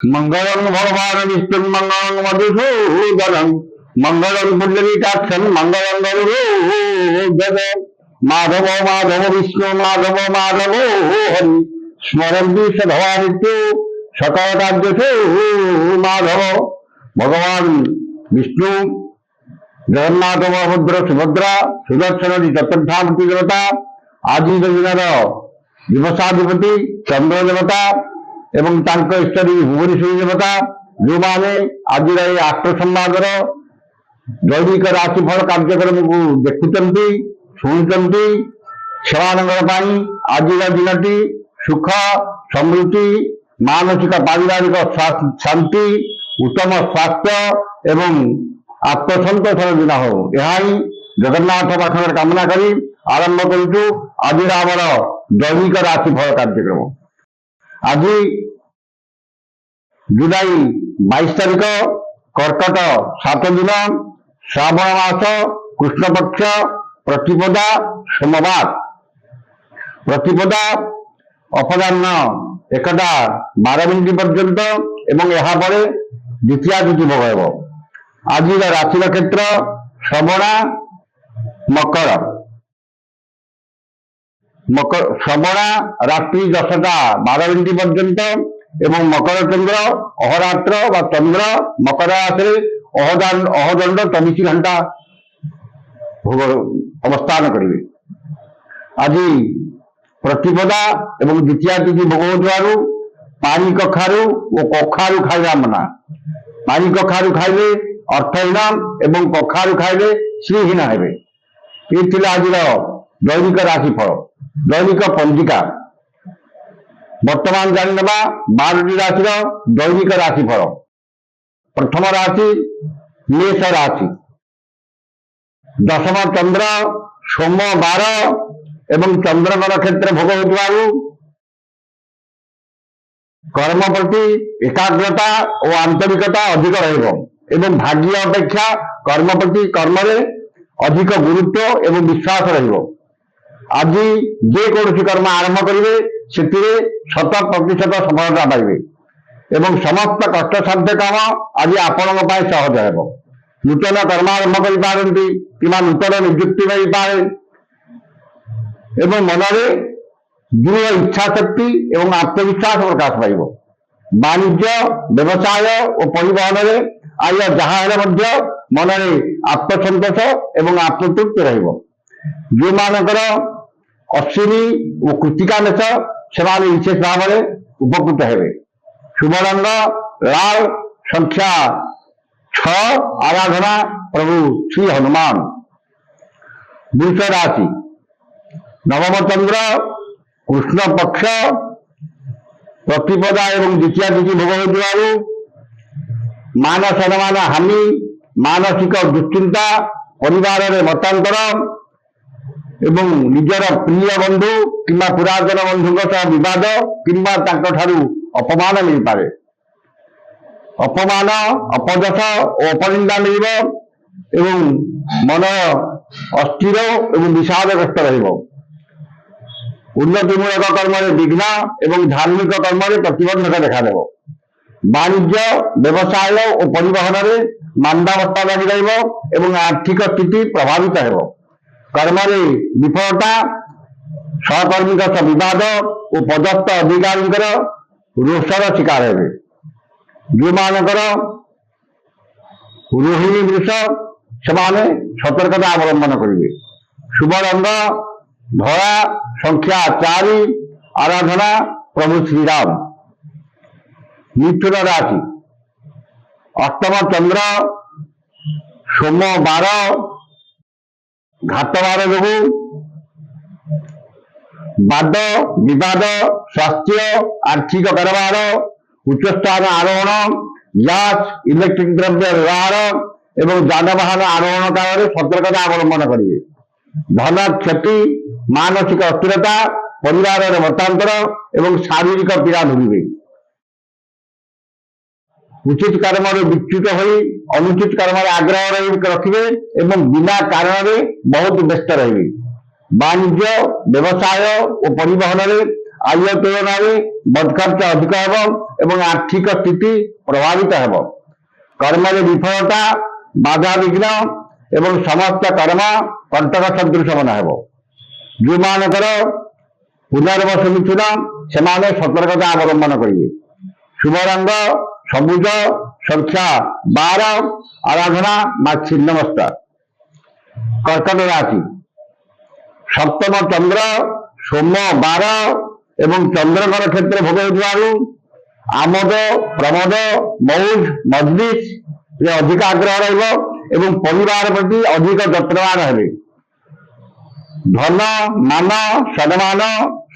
मंगलम भगवान विष्णु मंगलम मधुसूदनम मंगलम पुंडरीकाक्षम मंगलम गरुड़ध्वज माधव माधव विष्णु माधव माधव हरि स्मरन्ति सधवानित्यो सकल कार्येषु माधव। भगवान विष्णु जगन्नाथ बलभद्र सुभद्रा सुदर्शन चतुर्थामूर्ति देवता आज दिन दिवसाधिपति चंद्र देवता एवं इष्टदेवी भुवनेश्वरी देवता जो मैंने आज आष्ट संवादर दैविक राशिफल कार्यक्रम को देखुंट शुणुंट से आज दिन सुख समृद्धि मानसिक पारिवारिक शांति उत्तम स्वास्थ्य एवं आत्मसंतोषर दिन हो यह जगन्नाथ पाखर कामना करी आरंभ करूँ आज आमर दैविक राशिफल कार्यक्रम। आज जुलाई 22 तारीख कर्कट 7 दिन श्रावण मास कृष्ण पक्ष प्रतिपदा सोमवार प्रतिपदा अपराह्न 1:12 पर्यंत एवं यहाँ पर द्वितीय तिथि भोग। आज राशि नक्षत्र श्रवणा मकर श्रवणा रात्रि 10:12 पर्यंत एवं मकर चंद्र अहोरात्र व चंद्र मकर राशि अहोदंड 24 घंटा अवस्थान करेंगे। आज प्रतिपदा एवं द्वितीय तिथि भोग होथिबारु पानी कखारु और कखारु खाइबा मना। पानी कखारु खाइले अर्थहीन एवं कखारु खाइले श्रीहीन हेबे। ये थिला आज दैनिक राशिफल दैनिक पंजिका। वर्तमान जानिबा 12टी राशि दैनिक राशिफल। प्रथम राशि मेष राशि दशम चंद्र सोम 12 एवं चंद्र नक्षत्र भोग होथिबारु कर्म प्रति एकाग्रता और आंतरिकता अधिक रहिबो एवं भाग्य अपेक्षा कर्म प्रति कर्म अधिक गुरुत्व एवं विश्वास रहिबो। आज जेकोसी कर्म आरंभ करेंगे से 100% सफलता पाइबे एवं समस्त कष्टसाध्य काम आज आपण सहज हो। नूतन कर्म आरंभ करपारती कि नूतन नियुक्ति मिल पाए एवं मन में दृढ़ इच्छा शक्ति एवं आत्मविश्वास प्रकाश पाइब। वाणिज्य व्यवसाय और परिवहन में आज जहाँ मन में आत्मसंतोष एवं आत्मतृप्ति जो मानकर अश्विनी और कृतिका मेष से विशेष भाव में उपकृत हेबे। शुभ रंग लाल संख्या 6 आराधना प्रभु श्री हनुमान। वृष राशि नवम चंद्र कृष्ण पक्ष प्रतिपदा एवं द्वितीय तिथि भोग होथिबारु मान सम्मान हानि मानसिक दुश्चिंता परिवार में मतांतर एवं निजर प्रिय बंधु किंबा पुरातन बंधु विवाद किंबा अपमान मिल पारे। अपमान अपजस और अपनिंदा मिल एवं मन अस्थिर एवं विषादग्रस्त रहिबो। उन्नतिमूलक कर्म विघ्न एवं धार्मिक कर्म प्रतिबंधक देखा देव। वाणिज्य व्यवसाय और परिवहन में मांदावस्था लगी रहिबो आर्थिक स्थिति प्रभावित हेबो। कर्म विफलता सहकर्मी विवाद और पदस्थ अधिकारी रोषर शिकार हेबे। जो मानकर रोहिणी वृष से सतर्कता अवलंबन करेंगे। शुभ रंग धरा संख्या 4 आराधना प्रभु श्रीराम। मिथुन राशि अष्टम चंद्र सोम 12 घातवार जो वाद विवाद स्वास्थ्य आर्थिक कारोबार उच्च स्थान आरोहण गैस इलेक्ट्रिक द्रव्य व्यवहार एवं जानवाहन आरोहण काल सतर्कता अवलंबन करेंगे। धन क्षति मानसिक अस्थिरता परिवार में मतांतर एवं शारीरिक पीड़ा भोगे। उचित कर्म विच्युत हो अनुचित कर्म आग्रह रखिए एवं बिना कारण बहुत व्यस्त रहे। वाणिज्य व्यवसाय और परिवहन में आय तुलन बद खर्च अधिक हेब आर्थिक स्थिति प्रभावित हेब। कर्म विफलता बाधा विघ्न एवं समस्त कर्म कंटक सदृश मन हेब। जो मानकर पुनर्वस मिथुन से सतर्कता अवलंबन करेंगे। शुभ रंग सबुज संख्या 12 आराधना मां छिन्नमस्ता। कर्कट राशि सप्तम चंद्र सोम 12 एवं चंद्रकर क्षेत्र भोग होइथिबारु आमोद प्रमोद मौज मजलिस अधिक आग्रह रहिब एवं परिवार प्रति अधिक यत्नवान हेबे। धन मान सम्मान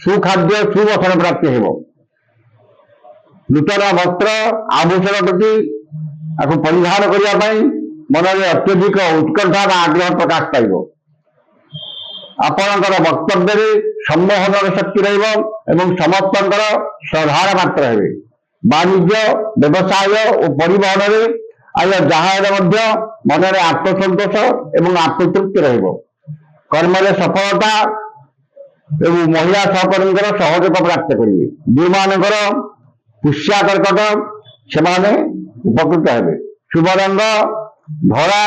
सुखाद्य सुवसन प्राप्ति हेब। नूतन वस्त्र आभूषण प्रति परिधान करने मन में अत्यधिक उत्कंठा आग्रह प्रकाश पाइब। आपणकर वक्तव्य सम्मोहन शक्ति रही समस्त श्रद्धार पात्र हेबे। वाणिज्य व्यवसाय और परिवहन में आय जहाँ मन में आत्मसंतोष एवं आत्मतृप्ति रहिब। कर्म सफलता एवं महिला सहकर्मी सहयोग प्राप्त करेंगे। जो मानकर पुष्या कर्कट से उपकृत हेबे। शुभ रंग धरा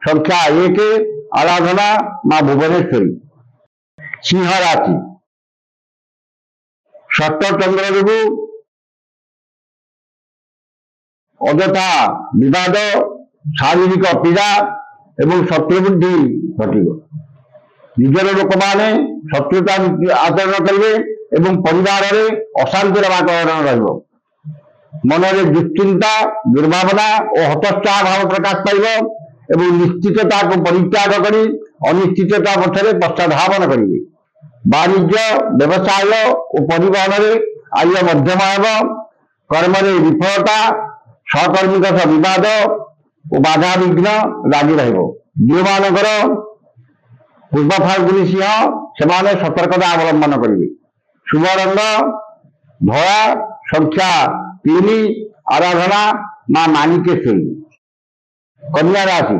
संख्या 1 आराधना मां भुवनेश्वरी। सिंह राशि षष्ठ चंद्र जो अजथा विवाद शारीरिक पीड़ा एवं शत्रुबुद्धि घटिब। निजर लोक मैंने शत्रुता आचरण करेंगे एवं परिवार में अशांतिर वातावरण रहिब। मन में दुश्चिंता दुर्भावना और हतोत्साह भाव प्रकाश पाइब एवं निश्चितता को परित्याग कर अनिश्चितता पछरे पश्चाधावन करेंगे। वाणिज्य व्यवसाय और परिवहन में आय मध्यम हेब। कर्म विफलता सहकर्मी सह विवाद और बाधा विघ्न लगी रहिब। जो मानकर पूर्व फाल्गुनी सिंह से सतर्कता अवलंबन करेंगे। शुभ रंग धला संख्या 3 आराधना मां माणिकेश्वरी। कन्या राशि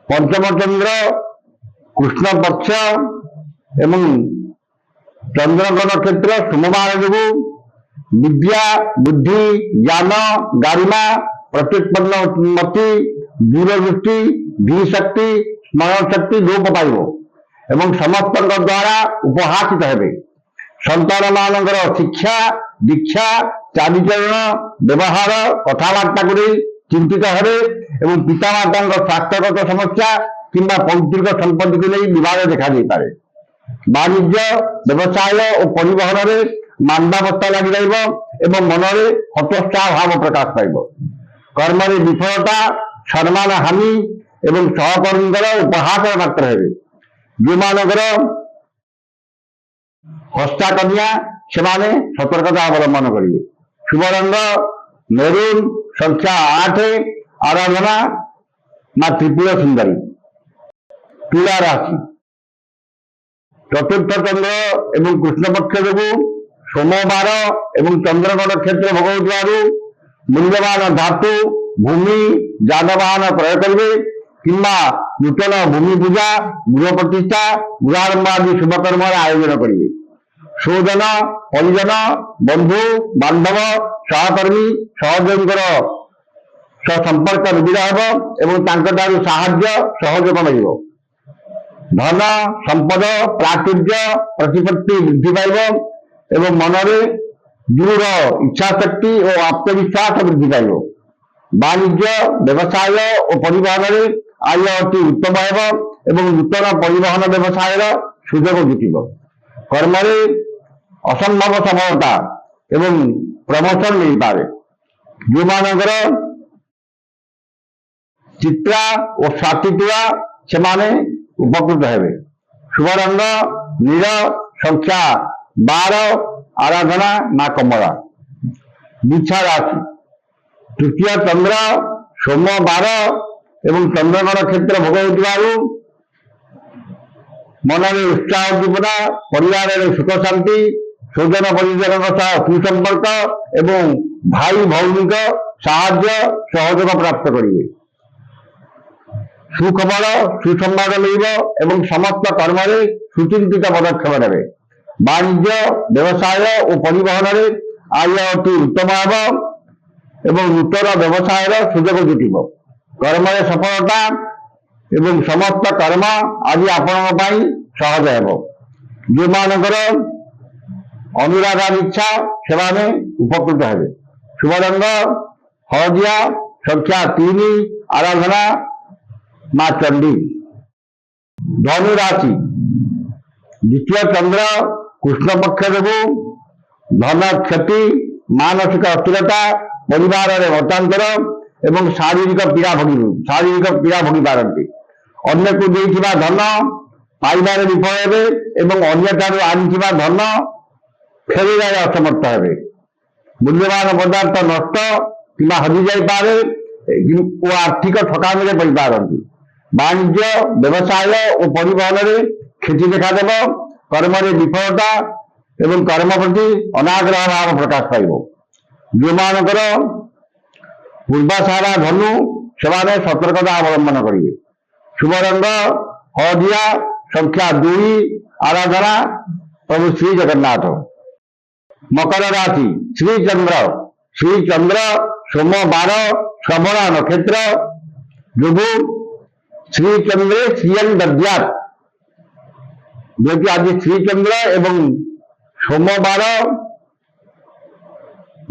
पंचम चंद्र कृष्ण पक्ष एवं चंद्रकर नक्षत्र सोमवार जो विद्या बुद्धि ज्ञान गारिमा प्रत्युत्पन्न मति दूरदृष्टि धीशक्ति स्मरण शक्ति लोप पाइब एवं समस्त द्वारा उपहासित हेबे। संतान मानकर शिक्षा दीक्षा चारिचरण व्यवहार कथबार्ता को चिंतित हेबे एवं पितामाता स्वास्थ्यगत समस्या किंबा पैतृक संपत्ति को नहीं विवाद देखा पारे। वाणिज्य व्यवसाय और परिवहन में मांदावस्था लगी रहिब मन में हतोत्साह भाव प्रकाश पाइब। कर्म विफलता सम्मान हानि एवं सहकर्मी उपहास पात्र हेबे। जो मानकर हस्ता कन्या से सतर्कता अवलंबन करेंगे। शुभ रंग मेरून संख्या 8 आराधना मां त्रिपुर सुंदरी। तुला राशि चतुर्थ चंद्र एवं कृष्ण पक्ष जो सोमवार एवं चंद्रगण क्षेत्र भोग होइथिबारु मूल्यवान धातु भूमि जानवाहन क्रय करेंगे किंबा नूतन भूमि पूजा गृह प्रतिष्ठा गृहारंभ आदि शुभकर्म आयोजन करेंगे। स्वजन परिजन बंधु बांधव सहकर्मी सहयोगी संपर्क निबिड़ हेब साहाय्य सहयोग मिल। धन संपद प्राचुर्य प्रतिपत्ति वृद्धि पाइब एवं मन में दृढ़ इच्छा शक्ति और आत्मविश्वास वृद्धि पाइब। वाणिज्य व्यवसाय और परिवहन में आय अति उत्तम एवं नूतन परिवहन व्यवसाय सुजोग जुटिब। कर्म असंभव सफलता एवं प्रमोशन मिल पारे। जो मानकर चित्रा और स्वातित्वा से उपकृत हेबे। शुभ रंग नील संख्या 12 आराधना मां कमला। बिछा राशि तृतीय चंद्र सोम 12 एवं चंद्रगण क्षेत्र भोग होइथिबारु मन में उत्साह उद्दीपना परिवार में सुख शांति स्वजन परिजन सुसंपर्क एवं भाई भौनिक साहाय्य सहयोग प्राप्त करेंगे। सुखबल सुसंवाद मिल एवं समस्त कर्म सुचिंतित पदक्षेप नेबे। ବାଣିଜ୍ୟ ବ୍ୟବସାୟ ଓ ପରିବହନରେ ଆୟ ଅତି ଉତ୍ତମ ହେବ ଏବଂ ନୂତନ ବ୍ୟବସାୟର ସୁଯୋଗ ଜୁଟିବ। କର୍ମରେ ସଫଳତା ଏବଂ ସମସ୍ତ କର୍ମ ଆଜି ଆପଣଙ୍କ ପାଇଁ ସହଜ ହେବ। ଯେଉଁମାନଙ୍କର ଅନୁରାଗ ଇଚ୍ଛା ସେମାନେ ଉପକୃତ ହେବେ। ଶୁଭ ରଙ୍ଗ ହଳଦିଆ, ସଂଖ୍ୟା 3, ଆରାଧନା ମା ଚଣ୍ଡୀ। ଧନୁ ରାଶି, ଦ୍ୱିତୀୟ ଚନ୍ଦ୍ର କୃଷ୍ଣ ପକ୍ଷ ଯୋଗୁଁ ଧନ କ୍ଷତି, ମାନସିକ ଅସ୍ଥିରତା, ପରିବାରରେ ମତାନ୍ତର ଏବଂ ଶାରୀରିକ ପୀଡ଼ା ଭୋଗି ପାରନ୍ତି। ଅନ୍ୟକୁ ଦେଇଥିବା ଧନ ପାଇବାରେ ବିଫଳ ହେବେ ଏବଂ ଅନ୍ୟଠାରୁ ଆଣିଥିବା ଧନ ଫେରିବାରେ ଅସମର୍ଥ ହେବେ। ମୂଲ୍ୟବାନ ପଦାର୍ଥ ନଷ୍ଟ କିମ୍ବା ହଜିଯାଇପାରେ ଓ ଆର୍ଥିକ ଠକାମିରେ ପଡ଼ିପାରନ୍ତି। ବାଣିଜ୍ୟ ବ୍ୟବସାୟ ଓ ପରିବହନରେ କ୍ଷତି ଦେଖାଦେବ। କର୍ମରେ ବିଫଳତା ଏବଂ କର୍ମ ପ୍ରତି ଅନାଗ୍ରହ ଭାବ ପ୍ରକାଶ ପାଇବ। ଯେଉଁମାନଙ୍କର ପୂର୍ବାଷାଢ଼ା ଧନୁ ସେମାନେ ସତର୍କତା ଅବଲମ୍ବନ କରିବେ। ଶୁଭ ରଙ୍ଗ ହଳଦିଆ, ସଂଖ୍ୟା 2, ଆରାଧନା ପ୍ରଭୁ ଶ୍ରୀ ଜଗନ୍ନାଥ। ମକର ରାଶି, ଶ୍ରୀଚନ୍ଦ୍ର ସୋମବାର ଶ୍ରବଣ ନକ୍ଷତ୍ର ଯୋଗୁଁ ଶ୍ରୀଚନ୍ଦ୍ରେ ଶ୍ରିୟନ୍ ଦଦ୍ୟାତ୍, ଯେହେତୁ ଆଜି ଶ୍ରୀଚନ୍ଦ୍ର ଏବଂ ସୋମବାର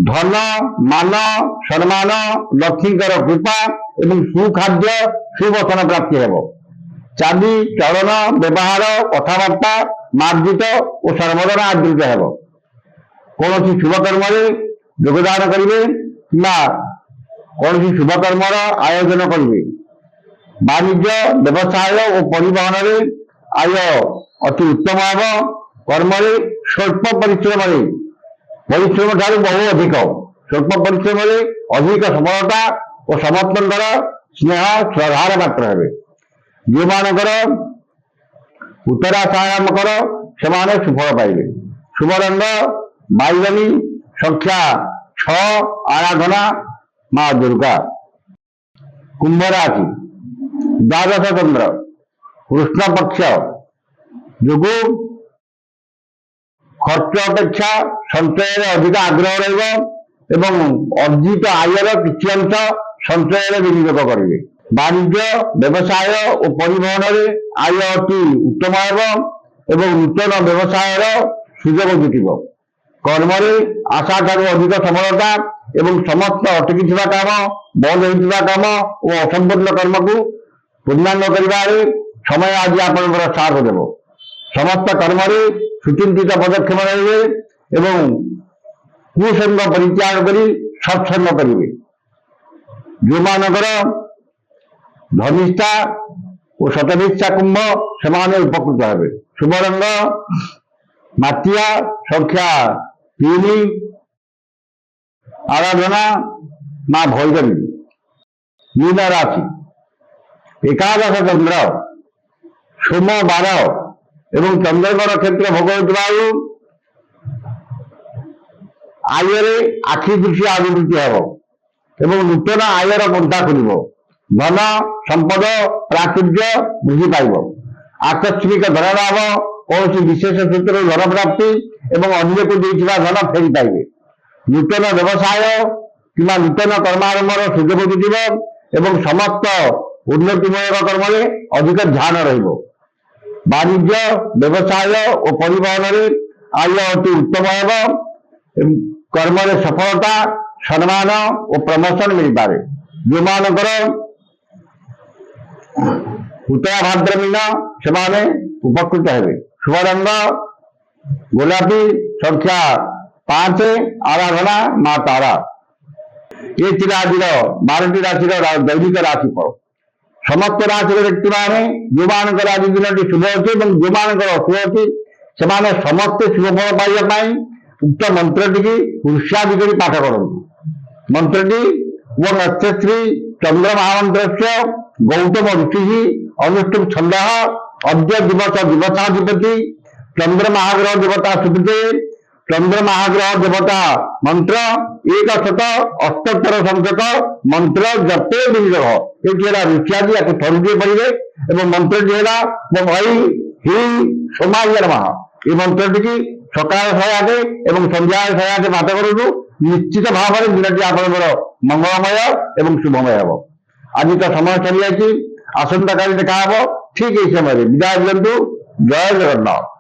ଧନ, ମାନ, ସମ୍ମାନ, ଲକ୍ଷ୍ମୀଙ୍କର କୃପା ଏବଂ ସୁଖାଦ୍ୟ ସୁବସନ ପ୍ରାପ୍ତି ହେବ। ଚାଲି ଚଳନ ବ୍ୟବହାର କଥାବାର୍ତ୍ତା ମାର୍ଜିତ ଓ ସର୍ବଦା ଆଦୃତ ହେବ। କୌଣସି ଶୁଭକର୍ମରେ ଯୋଗଦାନ କରିବେ କିମ୍ବା କୌଣସି ଶୁଭକର୍ମର ଆୟୋଜନ କରିବେ। ବାଣିଜ୍ୟ ବ୍ୟବସାୟ ଓ ପରିବହନରେ ଆୟ ଅତି ଉତ୍ତମ ହେବ। କର୍ମରେ ସ୍ୱଳ୍ପ ପରିଶ୍ରମ ଠାରୁ ବହୁ ଅଧିକ, ସ୍ୱଳ୍ପ ପରିଶ୍ରମରେ ଅଧିକ ସଫଳତା ଓ ସମସ୍ତଙ୍କର ସ୍ନେହ ଶ୍ରଦ୍ଧାର ପାତ୍ର ହେବେ। ଯେଉଁମାନଙ୍କର ଉତ୍ତରାଷାଢ଼ ମକର ସେମାନେ ସୁଫଳ ପାଇବେ। ଶୁଭ ରଙ୍ଗ ବାଇଗଣୀ, ସଂଖ୍ୟା 6, ଆରାଧନା ମା ଦୁର୍ଗା। କୁମ୍ଭ ରାଶି, ଦ୍ୱାଦଶ ଚନ୍ଦ୍ର କୃଷ୍ଣ ପକ୍ଷ ଯୋଗୁଁ ଖର୍ଚ୍ଚ ଅପେକ୍ଷା ସଞ୍ଚୟରେ ଅଧିକ ଆଗ୍ରହ ରହିବ ଏବଂ ଅର୍ଜିତ ଆୟର କିଛି ଅଂଶ ସଞ୍ଚୟରେ ବିନିଯୋଗ କରିବେ। ବାଣିଜ୍ୟ ବ୍ୟବସାୟ ଓ ପରିବହନରେ ଆୟ ଅତି ଉତ୍ତମ ହେବ ଏବଂ ନୂତନ ବ୍ୟବସାୟର ସୁଯୋଗ ଜୁଟିବ। କର୍ମରେ ଆଶାଠାରୁ ଅଧିକ ସଫଳତା ଏବଂ ସମସ୍ତ ଅଟକିଥିବା କାମ, ବନ୍ଦ ହୋଇଥିବା କାମ ଓ ଅସମ୍ପୂର୍ଣ୍ଣ କର୍ମକୁ ପୂର୍ଣ୍ଣାଙ୍ଗ କରିବାରେ ସମୟ ଆଜି ଆପଣଙ୍କର ସାଥ ଦେବ। ସମସ୍ତ କର୍ମରେ ସୁଚିନ୍ତିତ ପଦକ୍ଷେପ ନେବେ ଏବଂ କୁସଙ୍ଗ ପରିତ୍ୟାଗ କରି ସତ୍ସଙ୍ଗ କରିବେ। ଯେଉଁମାନଙ୍କର ଧନିଷ୍ଠା ଓ ଶତଭିକ୍ଷା କୁମ୍ଭ ସେମାନେ ଉପକୃତ ହେବେ। ଶୁଭ ରଙ୍ଗ ମାଟିଆ, ସଂଖ୍ୟା 3, ଆରାଧନା ମା ଭୈରବୀ। ମୀନ ରାଶି, ଏକାଦଶ ଚନ୍ଦ୍ର ସୋମବାର ଏବଂ ଚନ୍ଦ୍ରଙ୍କ ନକ୍ଷତ୍ର ଭୋଗ ହେଉଥିବାରୁ ଆୟରେ ଆଖି ଦୃଷ୍ଟି ଅଭିବୃଦ୍ଧି ହେବ ଏବଂ ନୂତନ ଆୟର ପନ୍ଥା ଖୋଲିବ। ଧନ ସମ୍ପଦ ପ୍ରାଚୁର୍ଯ୍ୟ ବୃଦ୍ଧି ପାଇବ। ଆକସ୍ମିକ ଧନଲାଭ, କୌଣସି ବିଶେଷ ସୂତ୍ରରୁ ଧନ ପ୍ରାପ୍ତି ଏବଂ ଅନ୍ୟକୁ ଦେଇଥିବା ଧନ ଫେରି ପାଇବେ। ନୂତନ ବ୍ୟବସାୟ କିମ୍ବା ନୂତନ କର୍ମାରମ୍ଭର ସୁଯୋଗ ଜୁଟିବ ଏବଂ ସମସ୍ତ ଉନ୍ନତିମୂଳକ କର୍ମରେ ଅଧିକ ଧ୍ୟାନ ରହିବ। ବାଣିଜ୍ୟ ବ୍ୟବସାୟ ଓ ପରିବହନରେ ଆୟ ଅତି ଉତ୍ତମ ହେବ। କର୍ମରେ ସଫଳତା, ସମ୍ମାନ ଓ ପ୍ରମୋଶନ ମିଳିପାରେ। ଯେଉଁମାନଙ୍କର ଉତ୍ତରା ଭାଦ୍ର ମୀନ ସେମାନେ ଉପକୃତ ହେବେ। ଶୁଭ ରଙ୍ଗ ଗୋଲାପୀ, ସଂଖ୍ୟା 5, ଆରାଧନା ମା ତାରା। ଏ ଥିଲା ଆଜିର 12ଟି ରାଶିର ଦୈନିକ ରାଶିଫଳ। ସମସ୍ତ ରାଶିର ବ୍ୟକ୍ତିମାନେ ଯେଉଁମାନଙ୍କର ଆଜି ଦିନଟି ଶୁଭ ଅଛି ଏବଂ ଯେଉଁମାନଙ୍କର ଅଶୁଭ ଅଛି ସେମାନେ ସମସ୍ତେ ଶୁଭଫଳ ପାଇବା ପାଇଁ ଉକ୍ତ ମନ୍ତ୍ରଟିକି ଉତ୍ସାହିତ କରି ପାଠ କରନ୍ତୁ। ମନ୍ତ୍ରଟି ଓଁ ନକ୍ଷତ୍ରୀ ଚନ୍ଦ୍ର ମହାମନ୍ତ୍ରସ୍ୟ ଗୌତମ ଋଷି ଅନୁଷ୍ଠୁପ ଛନ୍ଦଃ ଅଦ୍ୟ ଦିବସାଧିପତି ଚନ୍ଦ୍ର ମହାଗ୍ରହ ଦେବତା ସୁବିଧେ ଚନ୍ଦ୍ର ମହାଗ୍ରହ ଦେବତା ମନ୍ତ୍ର 178 ସଂଖ୍ୟକ ମନ୍ତ୍ର ଜପେ ବିନିଯୋଗ। ଏଠି ହେଲା ଋଷିଆଦି, ୟାକୁ ଥରୁଟିଏ ପଢିବେ ଏବଂ ମନ୍ତ୍ରଟି ହେଲା ଓଁ ଐ ହ୍ରୀଂ ସୋମାୟ ନମଃ। এই ମନ୍ତ୍ରଟିକି ସକାଳ 108 ଏବଂ ସନ୍ଧ୍ୟାବେଳେ 108 ପାଠ କରନ୍ତୁ। ନିଶ୍ଚିତ ଭାବରେ ଦିନଟି ଆପଣଙ୍କର ମଙ୍ଗଳମୟ ଏବଂ ଶୁଭମୟ ହେବ। ଆଜି ତ ସମୟ ସରିଯାଇଛି, ଆସନ୍ତାକାଲି ଦେଖା ହବ ଠିକ ଏହି ସମୟରେ। ବିଦାୟ ଦିଅନ୍ତୁ। ଜୟ ଜଗନ୍ନାଥ।